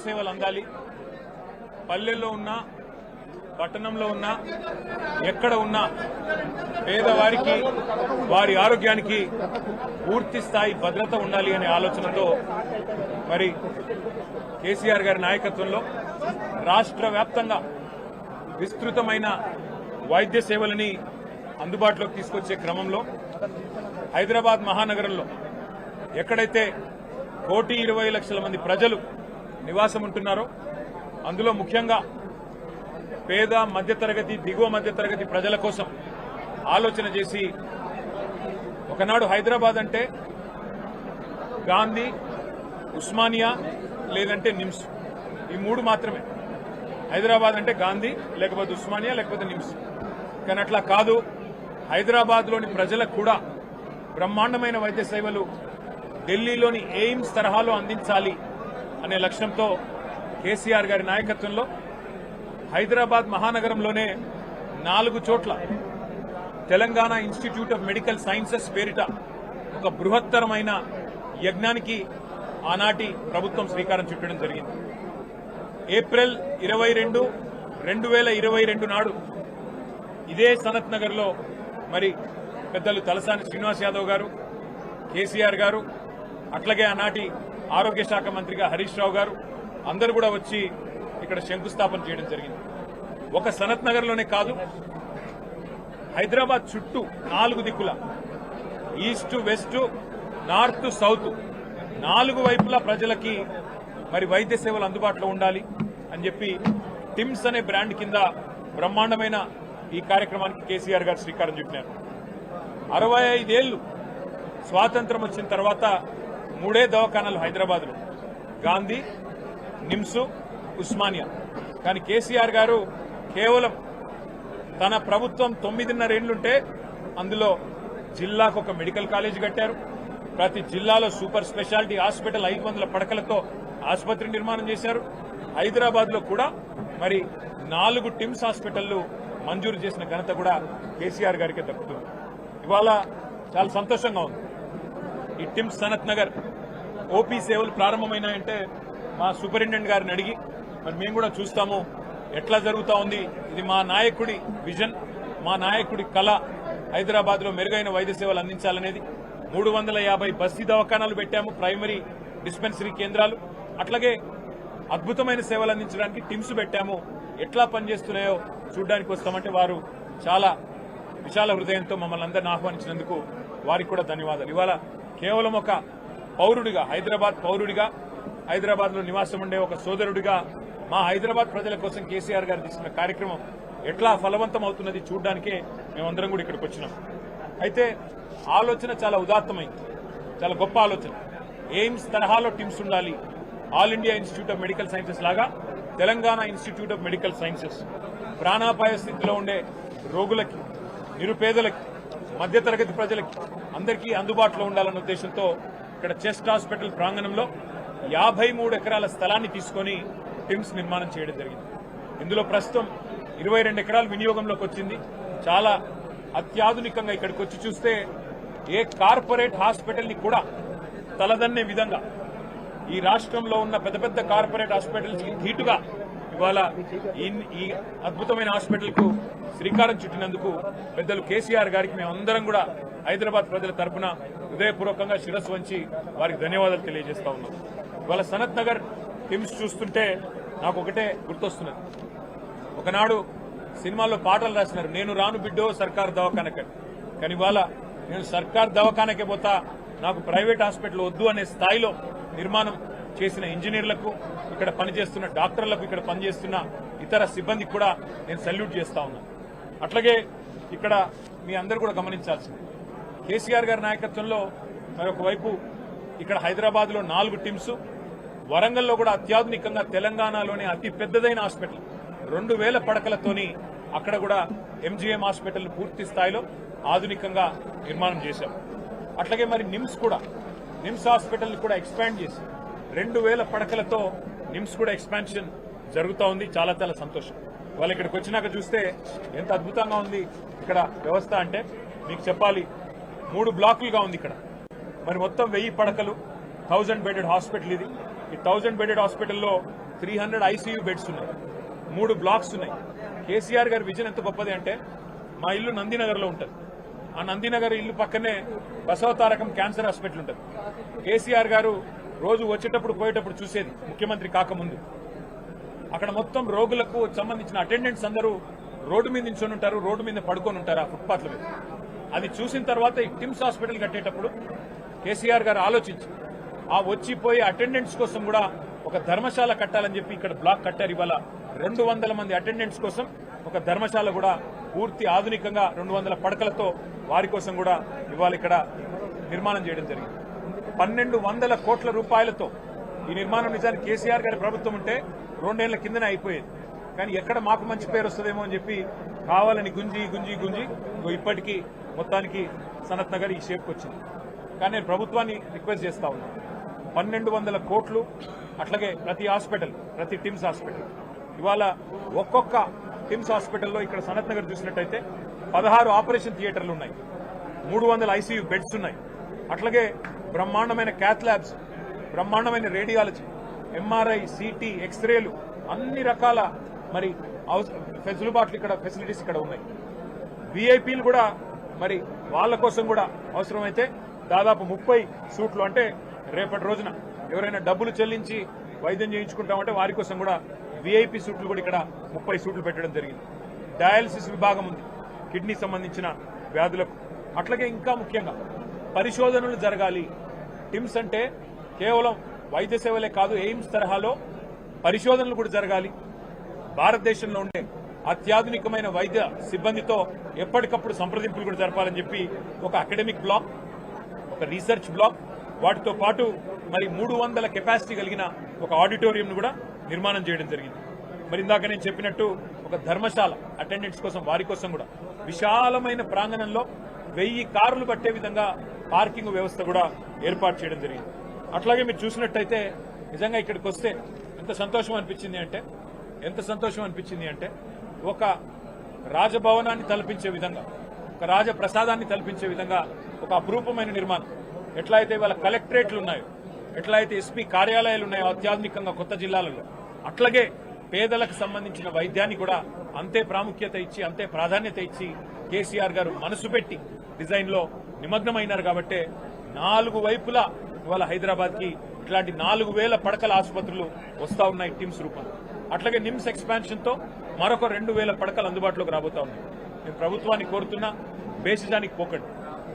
సేవలు అందాలి. పల్లెల్లో ఉన్నా పట్టణంలో ఉన్నా ఎక్కడ ఉన్నా పేదవారికి వారి ఆరోగ్యానికి పూర్తి స్థాయి భద్రత ఉండాలి అనే ఆలోచనతో మరి కేసీఆర్ గారి నాయకత్వంలో రాష్ట్ర వ్యాప్తంగా విస్తృతమైన వైద్య సేవలని అందుబాటులోకి తీసుకొచ్చే క్రమంలో హైదరాబాద్ మహానగరంలో ఎక్కడైతే 1,20,00,000 మంది ప్రజలు నివాసం ఉంటున్నారో అందులో ముఖ్యంగా పేద మధ్యతరగతి దిగువ మధ్యతరగతి ప్రజల కోసం ఆలోచన చేసి ఒకనాడు హైదరాబాద్ అంటే గాంధీ, ఉస్మానియా లేదంటే నిమ్స్ ఈ మూడు మాత్రమే. హైదరాబాద్ అంటే గాంధీ లేకపోతే ఉస్మానియా లేకపోతే నిమ్స్. కానీ అట్లా కాదు, హైదరాబాద్లోని ప్రజలకు కూడా బ్రహ్మాండమైన వైద్య సేవలు ఢిల్లీలోని ఎయిమ్స్ తరహాలో అందించాలి అనే లక్ష్యంతో కేసీఆర్ గారి నాయకత్వంలో హైదరాబాద్ మహానగరంలోనే 4 చోట్ల Telangana institute of medical sciences పేరిట ఒక బృహత్తరమైన యజ్ఞానికి ఆనాటి ప్రభుత్వం శ్రీకారం చుట్టడం జరిగింది. ఏప్రిల్ 22, 2022 నాడు ఇదే సనత్ నగర్ లో మరి పెద్దలు తలసాని శ్రీనివాస్ యాదవ్ గారు, కేసీఆర్ గారు, అట్లాగే ఆనాటి ఆరోగ్య శాఖ మంత్రిగా హరీష్ రావు గారు అందరూ కూడా వచ్చి ఇక్కడ శంకుస్థాపన చేయడం జరిగింది. ఒక సనత్ నగర్ లోనే కాదు, హైదరాబాద్ చుట్టూ 4 దిక్కుల ఈస్ట్, వెస్ట్, నార్త్, సౌత్ 4 వైపులా ప్రజలకి మరి వైద్య సేవలు అందుబాటులో ఉండాలి అని చెప్పి టిమ్స్ అనే బ్రాండ్ కింద బ్రహ్మాండమైన ఈ కార్యక్రమానికి కేసీఆర్ గారు శ్రీకారం చుట్టినారు. 65 ఏళ్లు స్వాతంత్రం వచ్చిన తర్వాత 3 దవాఖానాలు హైదరాబాద్ లో, గాంధీ, నిమ్స్, ఉస్మానియా. కానీ కేసీఆర్ గారు కేవలం తన ప్రభుత్వం 9.5 ఏళ్లుంటే అందులో జిల్లాకు ఒక మెడికల్ కాలేజ్ కట్టారు. ప్రతి జిల్లాలో సూపర్ స్పెషాలిటీ హాస్పిటల్ 500 పడకలతో ఆసుపత్రి నిర్మాణం చేశారు. హైదరాబాద్ లో కూడా మరి 4 టిమ్స్ హాస్పిటళ్లు మంజూరు చేసిన ఘనత కూడా కేసీఆర్ గారికి దక్కుతుంది. ఇవాళ చాలా సంతోషంగా ఉంది. ఈ టిమ్స్ సనత్ నగర్ ఓపీ సేవలు ప్రారంభమైనాయంటే మా సూపరింటెండెంట్ గారిని అడిగి మరి మేము కూడా చూస్తాము ఎట్లా జరుగుతా ఉంది. ఇది మా నాయకుడి విజన్, మా నాయకుడి కళ, హైదరాబాద్ లో మెరుగైన వైద్య సేవలు అందించాలనేది. 350 బస్తీ దవాఖానాలు పెట్టాము, ప్రైమరీ డిస్పెన్సరీ కేంద్రాలు. అట్లాగే అద్భుతమైన సేవలు అందించడానికి టిమ్స్ పెట్టాము. ఎట్లా పనిచేస్తున్నాయో చూడడానికి వస్తామంటే వారు చాలా విశాల హృదయంతో మమ్మల్ని అందరిని ఆహ్వానించినందుకు వారికి కూడా ధన్యవాదాలు. ఇవాళ కేవలం ఒక పౌరుడిగా, హైదరాబాద్ పౌరుడిగా, హైదరాబాద్ లో నివాసం ఉండే ఒక సోదరుడిగా మా హైదరాబాద్ ప్రజల కోసం కేసీఆర్ గారు తీసుకున్న కార్యక్రమం ఎట్లా ఫలవంతం అవుతున్నది చూడడానికే మేమందరం కూడా ఇక్కడికి వచ్చినాం. అయితే ఆలోచన చాలా ఉదాత్తమైంది, చాలా గొప్ప ఆలోచన. ఎయిమ్స్ తరహాలో టిమ్స్ ఉండాలి. All India Institute of medical Sciences లాగా Telangana institute of medical sciences ప్రాణాపాయ స్థితిలో ఉండే రోగులకి, నిరుపేదలకి, మధ్యతరగతి ప్రజలకి అందరికీ అందుబాటులో ఉండాలన్న ఉద్దేశంతో ఇక్కడ చెస్ట్ హాస్పిటల్ ప్రాంగణంలో 53 ఎకరాల స్థలాన్ని తీసుకుని టిమ్స్ నిర్మాణం చేయడం జరిగింది. ఇందులో ప్రస్తుతం 22 ఎకరాలు వినియోగంలోకి వచ్చింది. చాలా అత్యాధునికంగా ఇక్కడికి వచ్చి చూస్తే ఏ కార్పొరేట్ హాస్పిటల్ ని కూడా తలదన్నే విధంగా ఈ రాష్ట్రంలో ఉన్న పెద్ద పెద్ద కార్పొరేట్ హాస్పిటల్స్ కి ధీటుగా ఇవాళ ఈ అద్భుతమైన హాస్పిటల్ కు శ్రీకారం చుట్టినందుకు పెద్దలు కేసీఆర్ గారికి మేమందరం కూడా హైదరాబాద్ ప్రజల తరఫున హృదయపూర్వకంగా శిరస్సు వంచి వారికి ధన్యవాదాలు తెలియజేస్తా ఉన్నాం. ఇవాళ సనత్ నగర్ టిమ్స్ చూస్తుంటే నాకు ఒకటే గుర్తొస్తున్నది. ఒకనాడు సినిమాల్లో పాటలు రాసినారు, నేను రాను బిడ్డో సర్కార్ దవాఖానకే. కానీ ఇవాళ నేను సర్కార్ దవాఖానకే పోతా, నాకు ప్రైవేట్ హాస్పిటల్ వద్దు అనే స్థాయిలో నిర్మాణం చేసిన ఇంజనీర్లకు, ఇక్కడ పనిచేస్తున్న డాక్టర్లకు, ఇక్కడ పనిచేస్తున్న ఇతర సిబ్బందికి కూడా నేను సల్యూట్ చేస్తా ఉన్నాను. అట్లాగే ఇక్కడ మీ అందరూ కూడా గమనించాల్సింది, కేసీఆర్ గారి నాయకత్వంలో మరొకవైపు ఇక్కడ హైదరాబాద్ లో 4 టిమ్స్, వరంగల్లో కూడా అత్యాధునికంగా తెలంగాణలోనే అతి పెద్దదైన హాస్పిటల్ 2000 పడకలతోని అక్కడ కూడా ఎంజీఎం హాస్పిటల్ పూర్తి స్థాయిలో ఆధునికంగా నిర్మాణం చేశాం. అట్లాగే మరి నిమ్స్ హాస్పిటల్ కూడా ఎక్స్పాండ్ చేసి 2000 పడకలతో నిమ్స్ కూడా ఎక్స్పాన్షన్ జరుగుతూ ఉంది. చాలా చాలా సంతోషం. వాళ్ళు ఇక్కడికి వచ్చినాక చూస్తే ఎంత అద్భుతంగా ఉంది ఇక్కడ వ్యవస్థ అంటే మీకు చెప్పాలి. 3 బ్లాకులుగా ఉంది ఇక్కడ. మరి మొత్తం 1000 పడకలు, 1000 బెడెడ్ హాస్పిటల్ ఇది. ఈ 1000 బెడెడ్ హాస్పిటల్లో 300 ఐసీయూ బెడ్స్ ఉన్నాయి, 3 బ్లాక్స్ ఉన్నాయి. కేసీఆర్ గారి విజన్ ఎంత గొప్పది అంటే, మా ఇల్లు నందినగర్లో ఉంటుంది. ఆ నందినగర్ ఇల్లు పక్కనే బసవతారకం క్యాన్సర్ హాస్పిటల్ ఉంటుంది. కేసీఆర్ గారు రోజు వచ్చేటప్పుడు పోయేటప్పుడు చూసేది ముఖ్యమంత్రి కాకముందు. అక్కడ మొత్తం రోగులకు సంబంధించిన అటెండెంట్స్ అందరూ రోడ్డు మీద నించొని ఉంటారు, రోడ్డు మీద పడుకొని ఉంటారు ఆ ఫుట్పాత్ల మీద. అది చూసిన తర్వాత ఈ టిమ్స్ హాస్పిటల్ కట్టేటప్పుడు కేసీఆర్ గారు ఆలోచించి ఆ వచ్చిపోయే అటెండెంట్స్ కోసం కూడా ఒక ధర్మశాల కట్టాలని చెప్పి ఇక్కడ బ్లాక్ కట్టారు. ఇవాళ 200 మంది అటెండెంట్స్ కోసం ఒక ధర్మశాల కూడా పూర్తి ఆధునికంగా 200 పడకలతో వారి కోసం కూడా ఇవాళ ఇక్కడ నిర్మాణం చేయడం జరిగింది. 1200 కోట్ల రూపాయలతో ఈ నిర్మాణం నిజానికి కేసీఆర్ గారి ప్రభుత్వం ఉంటే 2 ఏళ్ల కిందనే అయిపోయేది. కానీ ఎక్కడ మాకు మంచి పేరు వస్తుందేమో అని చెప్పి కావాలని గుంజి ఇప్పటికీ మొత్తానికి సనత్ నగర్ ఈ షేప్కి వచ్చింది. కానీ నేను ప్రభుత్వాన్ని రిక్వెస్ట్ చేస్తా ఉన్నాను, 1200 కోట్లు అట్లాగే ప్రతి హాస్పిటల్, ప్రతి టిమ్స్ హాస్పిటల్ ఇవాళ ఒక్కొక్క టిమ్స్ హాస్పిటల్లో ఇక్కడ సనత్ నగర్ చూసినట్టయితే 16 ఆపరేషన్ థియేటర్లు ఉన్నాయి, 300 ఐసీయూ బెడ్స్ ఉన్నాయి. అట్లాగే బ్రహ్మాండమైన క్యాత్ ల్యాబ్స్, బ్రహ్మాండమైన రేడియాలజీ, ఎంఆర్ఐ, సిటీ, ఎక్స్రేలు, అన్ని రకాల మరి ఫెసిలిటీస్ ఇక్కడ ఉన్నాయి. విఐపీలు కూడా మరి వాళ్ళ కోసం కూడా అవసరమైతే దాదాపు 30 సూట్లు, అంటే రేపటి రోజున ఎవరైనా డబ్బులు చెల్లించి వైద్యం చేయించుకుంటామంటే వారి కోసం కూడా విఐపీ సూట్లు కూడా ఇక్కడ 30 సూట్లు పెట్టడం జరిగింది. డయాలసిస్ విభాగం ఉంది కిడ్నీ సంబంధించిన వ్యాధులకు. అట్లాగే ఇంకా ముఖ్యంగా పరిశోధనలు జరగాలి. టిమ్స్ అంటే కేవలం వైద్య సేవలే కాదు, ఎయిమ్స్ తరహాలో పరిశోధనలు కూడా జరగాలి. భారతదేశంలో ఉండే అత్యాధునికమైన వైద్య సిబ్బందితో ఎప్పటికప్పుడు సంప్రదింపులు కూడా జరపాలని చెప్పి ఒక అకాడమిక్ బ్లాక్, ఒక రీసెర్చ్ బ్లాక్, వాటితో పాటు మరి 300 కెపాసిటీ కలిగిన ఒక ఆడిటోరియంను కూడా నిర్మాణం చేయడం జరిగింది. మరి ఇందాక నేను చెప్పినట్టు ఒక ధర్మశాల అటెండెంట్స్ కోసం, వారి కోసం కూడా విశాలమైన ప్రాంగణంలో 1000 కార్లు పట్టే విధంగా పార్కింగ్ వ్యవస్థ కూడా ఏర్పాటు చేయడం జరిగింది. అట్లాగే మీరు చూసినట్టయితే నిజంగా ఇక్కడికి వస్తే ఎంత సంతోషం అనిపించింది అంటే ఒక రాజభవనాన్ని తలపించే విధంగా, ఒక రాజప్రసాదాన్ని తలపించే విధంగా ఒక అపురూపమైన నిర్మాణం. ఎట్లా అయితే ఇవాళ కలెక్టరేట్లు ఉన్నాయో, ఎట్లా అయితే ఎస్పీ కార్యాలయాలు ఉన్నాయో అత్యాధునికంగా కొత్త జిల్లాలలో, అట్లాగే పేదలకు సంబంధించిన వైద్యాన్ని కూడా అంతే ప్రాముఖ్యత ఇచ్చి, అంతే ప్రాధాన్యత ఇచ్చి కేసీఆర్ గారు మనసు పెట్టి డిజైన్ లో నిమగ్నమైనారు. కాబట్టి 4 వైపులా ఇవాళ హైదరాబాద్ కి ఇట్లాంటి 4000 పడకల ఆసుపత్రులు వస్తా ఉన్నాయి టిమ్స్ రూపంలో. అట్లాగే నిమ్స్ ఎక్స్పాన్షన్ తో మరొక 2000 పడకలు అందుబాటులోకి రాబోతా ఉన్నాయి. నేను ప్రభుత్వాన్ని కోరుతున్నా, బేసిజానికి పోకండి.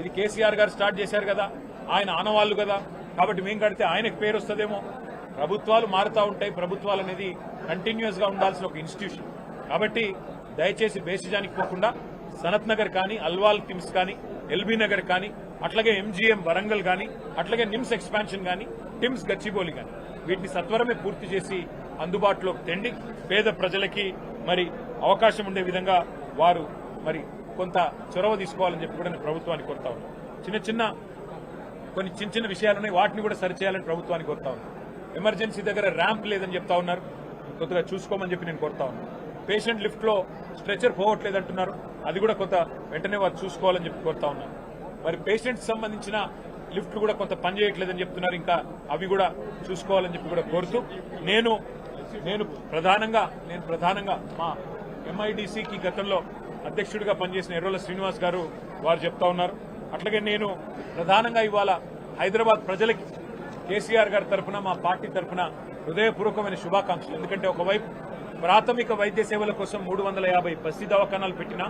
ఇది కేసీఆర్ గారు స్టార్ట్ చేశారు కదా, ఆయన ఆనవాళ్లు కదా, కాబట్టి మేము కడితే ఆయనకు పేరు వస్తుందేమో. ప్రభుత్వాలు మారుతూ ఉంటాయి. ప్రభుత్వాలు అనేది కంటిన్యూస్ గా ఉండాల్సిన ఒక ఇన్స్టిట్యూషన్. కాబట్టి దయచేసి బేసిజానికి పోకుండా సనత్ నగర్ కానీ, అల్వాల్ టిమ్స్ కానీ, ఎల్బీ నగర్ కానీ, అట్లాగే ఎంజీఎం వరంగల్ కానీ, అట్లాగే నిమ్స్ ఎక్స్పాన్షన్ కానీ, టిమ్స్ గచ్చిబౌలి కానీ, వీటిని సత్వరమే పూర్తి చేసి అందుబాటులోకి తెండి పేద ప్రజలకి మరి అవకాశం ఉండే విధంగా వారు మరి కొంత చొరవ తీసుకోవాలని చెప్పి కూడా నేను ప్రభుత్వాన్ని కోరుతా ఉన్నాను. కొన్ని చిన్న విషయాలు ఉన్నాయి, వాటిని కూడా సరిచేయాలని ప్రభుత్వాన్ని కోరుతా ఉన్నాను. ఎమర్జెన్సీ దగ్గర ర్యాంప్ లేదని చెప్తా ఉన్నారు, కొద్దిగా చూసుకోమని చెప్పి నేను కోరుతా ఉన్నాను. పేషెంట్ లిఫ్ట్ లో స్ట్రెచర్ పోవట్లేదంటున్నారు, అది కూడా కొంత వెంటనే వారు చూసుకోవాలని చెప్పి కోరుతా ఉన్నాను. మరి పేషెంట్స్ సంబంధించిన లిఫ్ట్లు కూడా కొంత పనిచేయట్లేదని చెప్తున్నారు, ఇంకా అవి కూడా చూసుకోవాలని చెప్పి కూడా కోరుతూ నేను ప్రధానంగా మా ఎంఐడిసికి గతంలో అధ్యక్షుడిగా పనిచేసిన ఎర్రోల శ్రీనివాస్ గారు వారు చెప్తా ఉన్నారు. అట్లాగే నేను ప్రధానంగా ఇవాళ హైదరాబాద్ ప్రజలకి కేసీఆర్ గారి తరఫున, మా పార్టీ తరఫున హృదయపూర్వకమైన శుభాకాంక్షలు. ఎందుకంటే ఒకవైపు ప్రాథమిక వైద్య సేవల కోసం 350 బస్తీ దవాఖానాలు పెట్టినా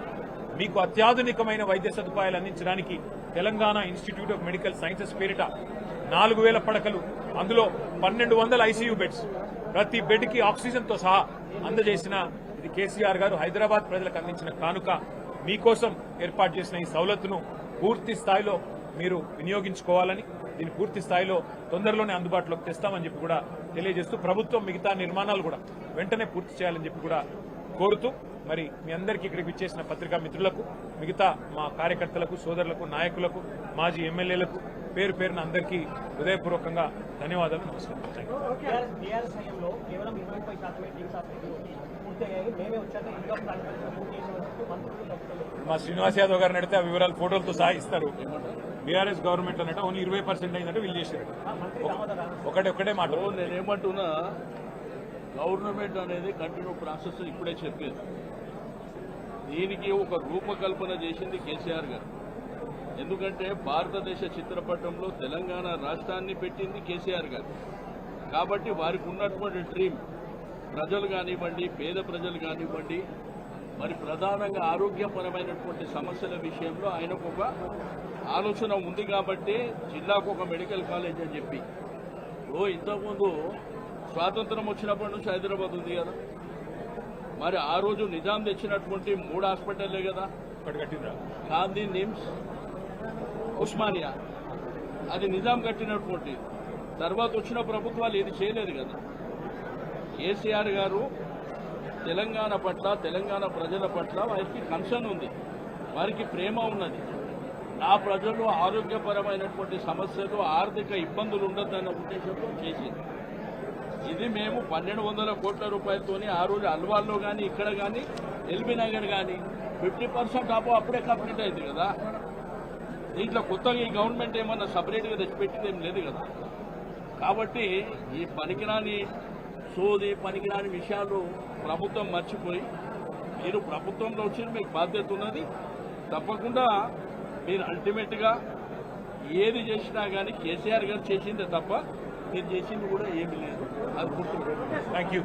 మీకు అత్యాధునికమైన వైద్య సదుపాయాలు అందించడానికి Telangana institute of medical sciences పేరిట 4000 పడకలు, అందులో 1200 ఐసీయూ బెడ్స్, ప్రతి బెడ్ కి ఆక్సిజన్ తో సహా అందజేసిన ఇది కేసీఆర్ గారు హైదరాబాద్ ప్రజలకు అందించిన కానుక. మీకోసం ఏర్పాటు చేసిన ఈ సౌలతును పూర్తి స్థాయిలో మీరు వినియోగించుకోవాలని, దీన్ని పూర్తి స్థాయిలో తొందరలోనే అందుబాటులోకి తెస్తామని చెప్పి కూడా తెలియజేస్తూ, ప్రభుత్వం మిగతా నిర్మాణాలు కూడా వెంటనే పూర్తి చేయాలని చెప్పి కూడా కోరుతూ, మరి మీ అందరికీ ఇక్కడికి విచ్చేసిన పత్రికా మిత్రులకు, మిగతా మా కార్యకర్తలకు, సోదరులకు, నాయకులకు, మాజీ ఎమ్మెల్యేలకు పేరు పేరున అందరికీ హృదయపూర్వకంగా ధన్యవాదాలు, నమస్కారం. మా శ్రీనివాస్ యాదవ్ గారిని అడిగితే ఆ వివరాలు ఫోటోలతో సహా ఇస్తారు. బీఆర్ఎస్ గవర్నమెంట్ అన్నట్టు ఓన్లీ 20% అయిందంటే వీళ్ళు చేశారు. ఒకటే మాట. నేనేమంటున్నా, గవర్నమెంట్ అనేది కంటిన్యూ ప్రాసెస్ ఇప్పుడే చెప్పేది. దీనికి ఒక రూపకల్పన చేసింది కేసీఆర్ గారు. ఎందుకంటే భారతదేశ చిత్రపటంలో తెలంగాణ రాష్ట్రాన్ని పెట్టింది కేసీఆర్ గారు. కాబట్టి వారికి ఉన్నటువంటి డ్రీమ్, ప్రజలు కానివ్వండి, పేద ప్రజలు కానివ్వండి, మరి ప్రధానంగా ఆరోగ్యపరమైనటువంటి సమస్యల విషయంలో ఆయనకు ఒక ఆలోచన ఉంది. కాబట్టి జిల్లాకు ఒక మెడికల్ కాలేజ్ అని చెప్పి, ఇంతకుముందు స్వాతంత్రం వచ్చినప్పటి నుంచి హైదరాబాద్ ఉంది కదా, మరి ఆ రోజు నిజాం తెచ్చినటువంటి 3 హాస్పిటల్లే కదా, గాంధీ, నిమ్స్, ఉస్మానియా, అది నిజాం కట్టినటువంటి. తర్వాత వచ్చిన ప్రభుత్వాలు ఇది చేయలేదు కదా. కేసీఆర్ గారు తెలంగాణ పట్ల, తెలంగాణ ప్రజల పట్ల వారికి కన్సర్న్ ఉంది, వారికి ప్రేమ ఉన్నది. నా ప్రజలు ఆరోగ్యపరమైనటువంటి సమస్యలు, ఆర్థిక ఇబ్బందులు ఉండద్దన్న ఉద్దేశంతో చేసింది. ఇది మేము 1200 కోట్ల రూపాయలతోని ఆ రోజు అల్వాల్లో కానీ, ఇక్కడ కానీ, ఎల్బీ నగర్ కానీ 50% అప్పుడే కంప్లీట్ అయింది కదా. దీంట్లో కొత్తగా ఈ గవర్నమెంట్ ఏమన్నా సపరేట్గా తెచ్చిపెట్టింది ఏం లేదు కదా. కాబట్టి ఈ పనికిరాని పనికిరాని విషయాలు ప్రభుత్వం మర్చిపోయి, మీరు ప్రభుత్వంలో వచ్చి మీకు బాధ్యత ఉన్నది. తప్పకుండా మీరు అల్టిమేట్గా ఏది చేసినా కానీ కేసీఆర్ గారు చేసిందే తప్ప మీరు చేసింది కూడా ఏమీ లేదు. అది గుర్తుపెట్టుకోండి. Thank you.